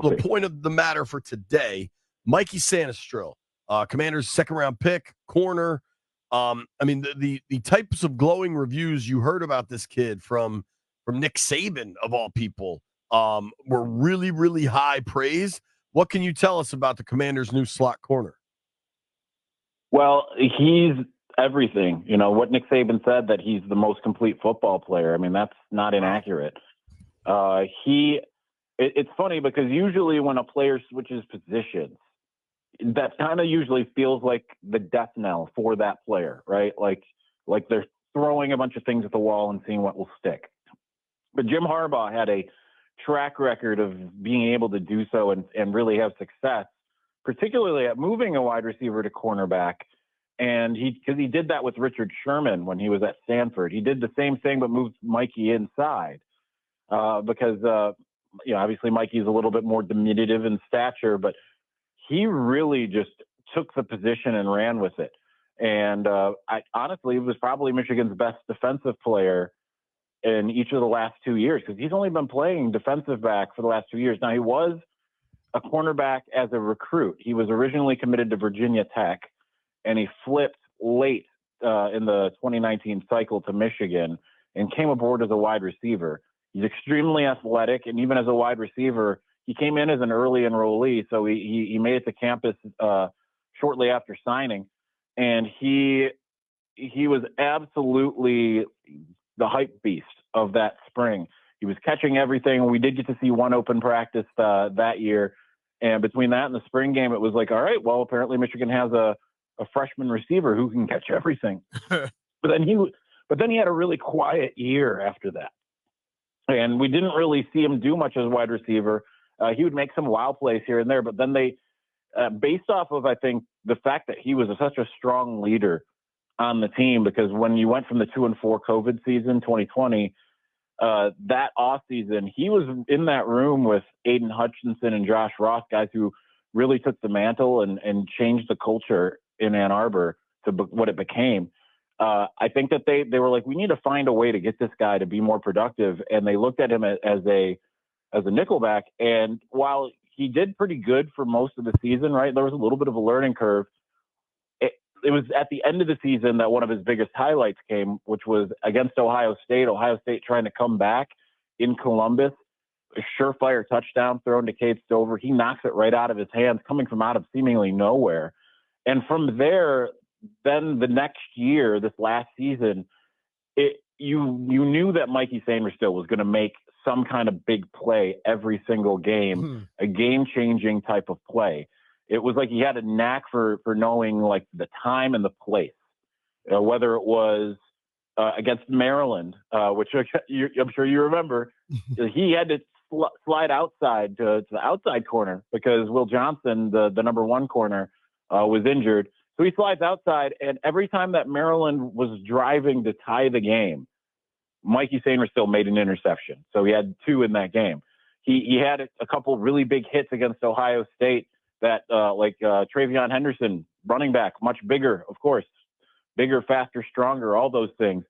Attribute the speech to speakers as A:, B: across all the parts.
A: the point of the matter for today, Mikey Sainristil, Commanders' second-round pick, corner. I mean, the types of glowing reviews you heard about this kid from Nick Saban, of all people, were really, really high praise. What can you tell us about the Commanders' new slot corner?
B: Well, he's everything. You know, what Nick Saban said, that he's the most complete football player. I mean, that's not inaccurate. It's funny because usually when a player switches positions, that kind of usually feels like the death knell for that player, right? Like they're throwing a bunch of things at the wall and seeing what will stick. But Jim Harbaugh had a track record of being able to do so and really have success, particularly at moving a wide receiver to cornerback. And because he did that with Richard Sherman when he was at Stanford. He did the same thing but moved Mikey inside because obviously Mikey's a little bit more diminutive in stature, but he really just took the position and ran with it. And honestly, he was probably Michigan's best defensive player in each of the last 2 years, because he's only been playing defensive back for the last 2 years. Now, he was a cornerback as a recruit. He was originally committed to Virginia Tech, and he flipped late in the 2019 cycle to Michigan and came aboard as a wide receiver. He's extremely athletic, and even as a wide receiver, he came in as an early enrollee, so he made it to campus shortly after signing, and he was absolutely the hype beast of that spring. He was catching everything. We did get to see one open practice that year, and between that and the spring game, it was like, all right, well, apparently Michigan has a freshman receiver who can catch everything. But then he had a really quiet year after that, and we didn't really see him do much as a wide receiver. He would make some wow plays here and there, but then they, based off of, I think, the fact that he was such a strong leader on the team, because when you went from the 2-4 COVID season, 2020, that off season, he was in that room with Aiden Hutchinson and Josh Ross, guys who really took the mantle and changed the culture in Ann Arbor to what it became. I think that they were like, we need to find a way to get this guy to be more productive. And they looked at him as a nickelback. And while he did pretty good for most of the season, right, there was a little bit of a learning curve. It was at the end of the season that one of his biggest highlights came, which was against Ohio State. Ohio State trying to come back in Columbus, a surefire touchdown thrown to Cade Stover. He knocks it right out of his hands, coming from out of seemingly nowhere. And from there, then the next year, this last season, you knew that Mikey Sainristil was going to make some kind of big play every single game, a game-changing type of play. It was like he had a knack for knowing like the time and the place, whether it was against Maryland, which I'm sure you remember. He had to slide outside to the outside corner because Will Johnson, the number one corner, was injured. So he slides outside, and every time that Maryland was driving to tie the game, Mikey Sainristil made an interception. So he had 2 in that game. He had a couple really big hits against Ohio State that Travion Henderson, running back, much bigger, of course, bigger, faster, stronger, all those things.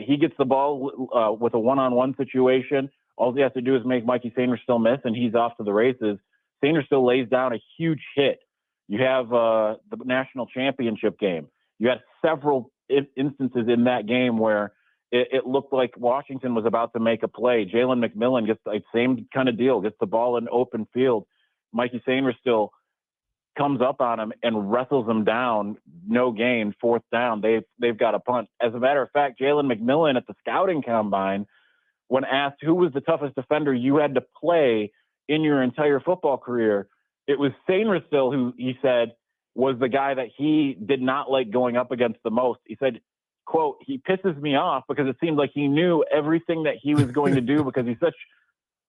B: He gets the ball with a one-on-one situation. All he has to do is make Mikey Sainristil miss, and he's off to the races. Sainristil lays down a huge hit. You have the national championship game. You had several instances in that game where it looked like Washington was about to make a play. Jalen McMillan gets the same kind of deal, gets the ball in open field. Mikey Sainristil comes up on him and wrestles him down, no gain, 4th down. They've got a punt. As a matter of fact, Jalen McMillan at the scouting combine, when asked who was the toughest defender you had to play in your entire football career, it was Sainristil who he said was the guy that he did not like going up against the most. He said, quote, he pisses me off because it seemed like he knew everything that he was going to do because he's such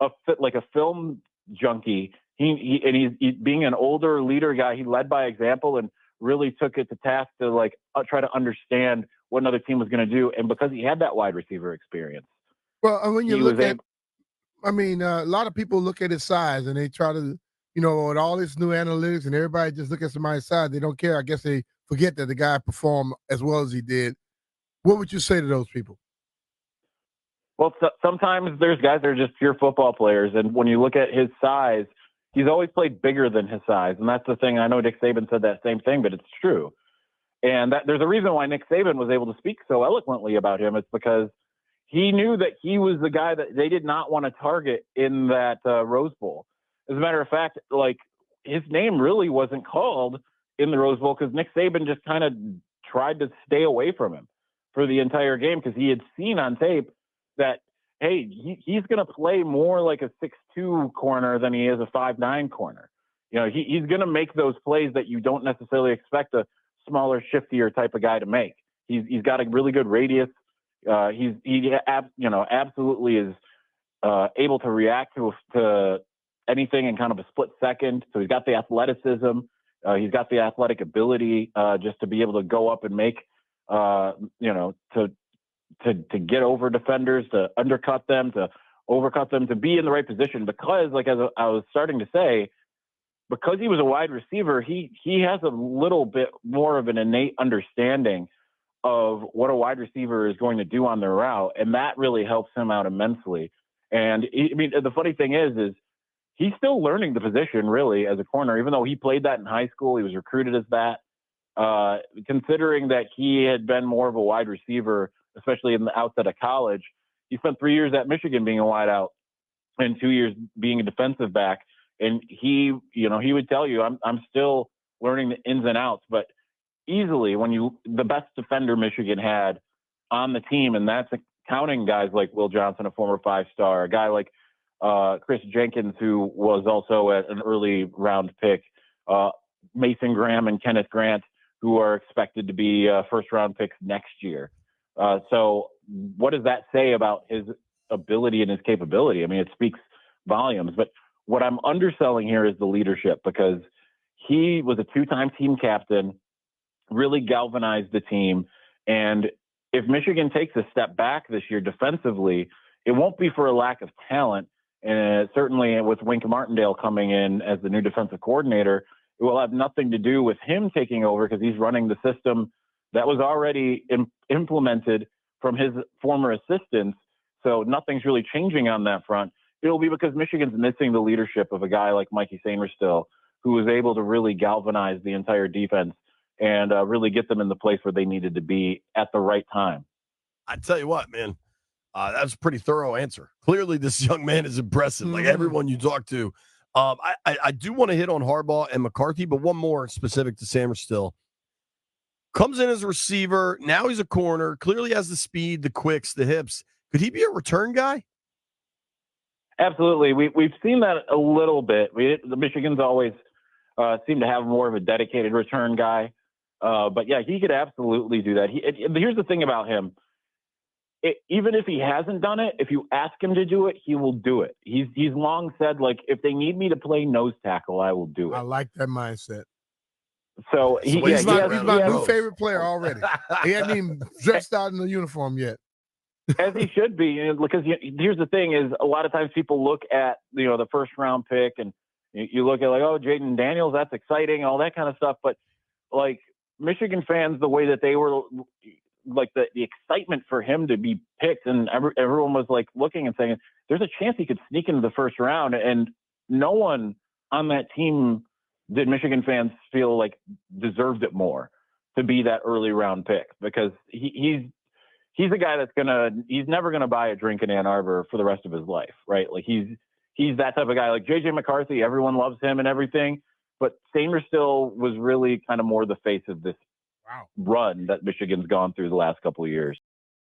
B: a film junkie. He's being an older leader guy. He led by example and really took it to task to try to understand what another team was going to do. And because he had that wide receiver experience.
C: Well, when you look at, a lot of people look at his size and they try to, with all this new analytics and everybody just look at somebody's size. They don't care. I guess they forget that the guy performed as well as he did. What would you say to those people?
B: Well, sometimes there's guys that are just pure football players. And when you look at his size, he's always played bigger than his size. And that's the thing. I know Nick Saban said that same thing, but it's true. And there's a reason why Nick Saban was able to speak so eloquently about him. It's because he knew that he was the guy that they did not want to target in that Rose Bowl. As a matter of fact, like, his name really wasn't called in the Rose Bowl because Nick Saban just kind of tried to stay away from him for the entire game because he had seen on tape that, hey, he's going to play more like a 6'2" corner than he is a 5'9" corner. You know, he's going to make those plays that you don't necessarily expect a smaller, shiftier type of guy to make. He's got a really good radius. He absolutely is able to react to anything in kind of a split second. So he's got the athleticism. He's got the athletic ability just to be able to go up and make, to get over defenders, to undercut them, to overcut them, to be in the right position. Because, like, as I was starting to say, because he was a wide receiver, he has a little bit more of an innate understanding of what a wide receiver is going to do on their route. And that really helps him out immensely. And the funny thing is he's still learning the position really as a corner, even though he played that in high school. He was recruited as that. Considering that he had been more of a wide receiver, especially in the outset of college, he spent 3 years at Michigan being a wideout and 2 years being a defensive back. And he would tell you, I'm still learning the ins and outs, but easily the best defender Michigan had on the team, and that's counting guys like Will Johnson, a former 5-star, a guy like Chris Jenkins, who was also an early round pick, Mason Graham and Kenneth Grant, who are expected to be first round picks next year. So what does that say about his ability and his capability? I mean, it speaks volumes, but what I'm underselling here is the leadership, because he was a 2-time team captain, really galvanized the team. And if Michigan takes a step back this year defensively, it won't be for a lack of talent. And certainly with Wink Martindale coming in as the new defensive coordinator, it will have nothing to do with him taking over, because he's running the system that was already implemented from his former assistants. So nothing's really changing on that front. It'll be because Michigan's missing the leadership of a guy like Mikey Sainristil, who was able to really galvanize the entire defense and really get them in the place where they needed to be at the right time.
A: I tell you what, man, that's a pretty thorough answer. Clearly, this young man is impressive. Like everyone you talk to. I do want to hit on Harbaugh and McCarthy, but one more specific to Sainristil. Comes in as a receiver. Now he's a corner. Clearly has the speed, the quicks, the hips. Could he be a return guy?
B: Absolutely. We've seen that a little bit. The Michigans always seem to have more of a dedicated return guy. But yeah, he could absolutely do that. Here's the thing about him. Even if he hasn't done it, if you ask him to do it, he will do it. He's long said, like, if they need me to play nose tackle, I will do it.
C: I like that mindset.
B: So
C: he's my new favorite player already. He hasn't even dressed out in the uniform yet.
B: As he should be, because here's the thing: is a lot of times people look at the first round pick, and you look at like, oh, Jaden Daniels, that's exciting, all that kind of stuff. But like Michigan fans, the way that they were, like the excitement for him to be picked, and everyone was like looking and saying, there's a chance he could sneak into the first round, and no one on that team did Michigan fans feel like deserved it more to be that early round pick, because he's a guy he's never gonna buy a drink in Ann Arbor for the rest of his life, right? Like he's that type of guy. Like JJ McCarthy, everyone loves him and everything, but Sainristil was really kind of more the face of this run that Michigan's gone through the last couple of years.